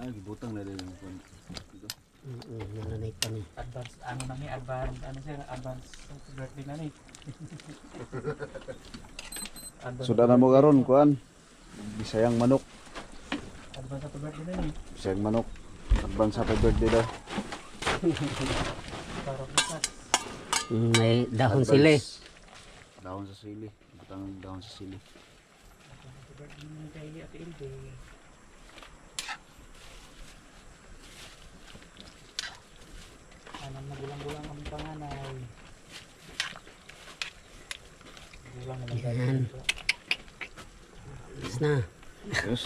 Ah, gibutang na rin yung phone. Nananay pa ni. Advance, ano na ni, advance, ano siya, advance birthday na ni. Sudah na mo karon kuan. Bisayang manok. Advance happy birthday na ni. Bisayang manok. Advance happy birthday daw. Para bukas. May dahon Advance. sili. Dahon sa sili. Butang dahon sa sili. Happy birthday na kay Ate Ilde. Anong nagulang-gulang ang panganay. Gulang naman Yan. Yes na. Yes.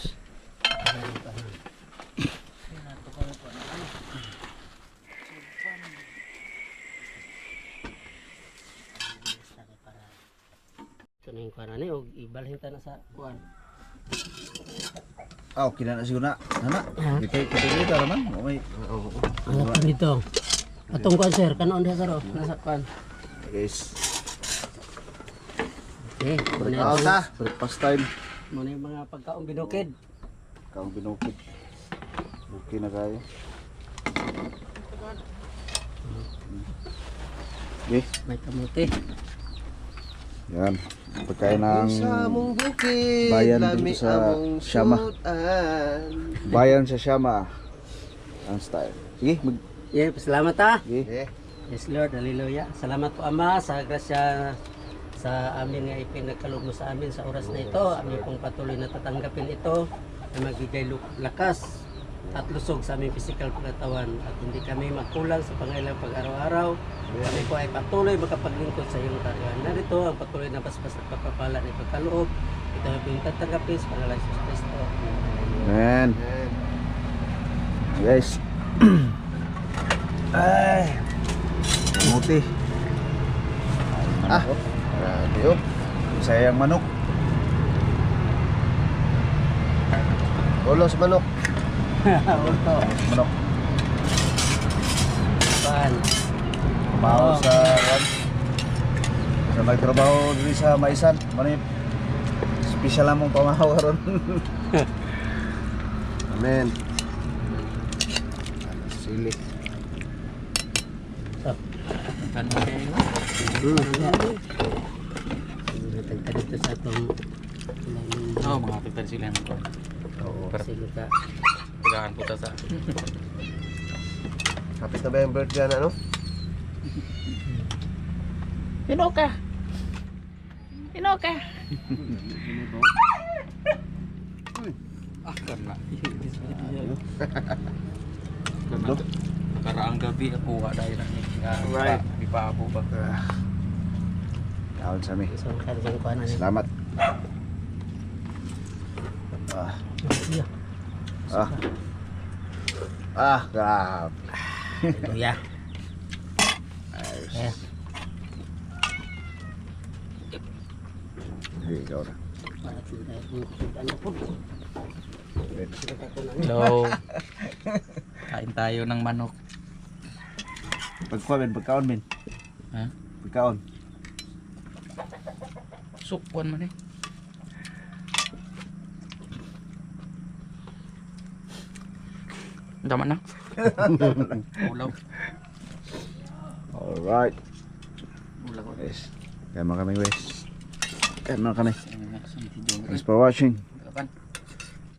Ito na yung kuwan na o ibalhin ta na sa kuwan. Ah, okay na siguro na. Nana. Kita naman. Okay. Ano pa dito? Atong kuwan sir, kanoon dia sir o? Nasa kuwan. Guys. Okay, muna Ah, yung, ta. Breakfast time. muna yung mga pagkaong binukid. Kaong binukit. Okay na kayo. Okay. May kamuti. Yan. Pagkain ng Sa mong bukid, bayan lami dito sa among Siama. sudan. Bayan sa Siama. Ang style. Sige, mag... Yeah, salamat ha. Sige. Yes Lord, hallelujah. Salamat po Ama sa grasya sa amin nga ipinagkaloob mo sa amin sa oras na ito. Amin pong patuloy na tatanggapin ito na magbigay lakas at lusog sa aming physical pagkatawan at hindi kami magkulang sa pangailang pag-araw-araw. Kami po ay patuloy makapaglingkod sa iyong karyan. Narito ang patuloy na basbas at pagpapala ng pagkaloob. Ito ay pong tatanggapin sa pangalan ni Jesus Cristo. Man. Guys. Ay. Kamuti. Ah. Grabe yun. Sayang manok. Ulos manok. Ito. Manok. Pan. Trabaho sa sa nagtrabaho dito sa Maisan. Manip. Special among pamahaw karon. Amen. Sili. So, Ano kayo? natagka dito sa itong Oo, mga pipad sila ng kuwan. Oo. sige ka. Tigahan po ta sa... Kapit na ba yung birthday na, no? Inoka! Inoka! Ah, karna. Karna. Nakaraang gabi ako dahil lang Right. di pa ako ba? Kaon sa mi. So, kaya dyan ko na niya. Salamat. Ah. Yeah. Ah. Ah, grabe. Hallelujah. Ayos. Eh, Sige, ikaw na. para sa ano po. Hello. Kain tayo ng manok. Pagkaon, pagkaon, min. Ha? Pagkaon. Sukwan man eh. Tama na. Ulaw. Alright. Ulaw. Yes. Kaya mga kami, guys. Kaya mga kami. Saan si John? Thanks for watching. Kapan?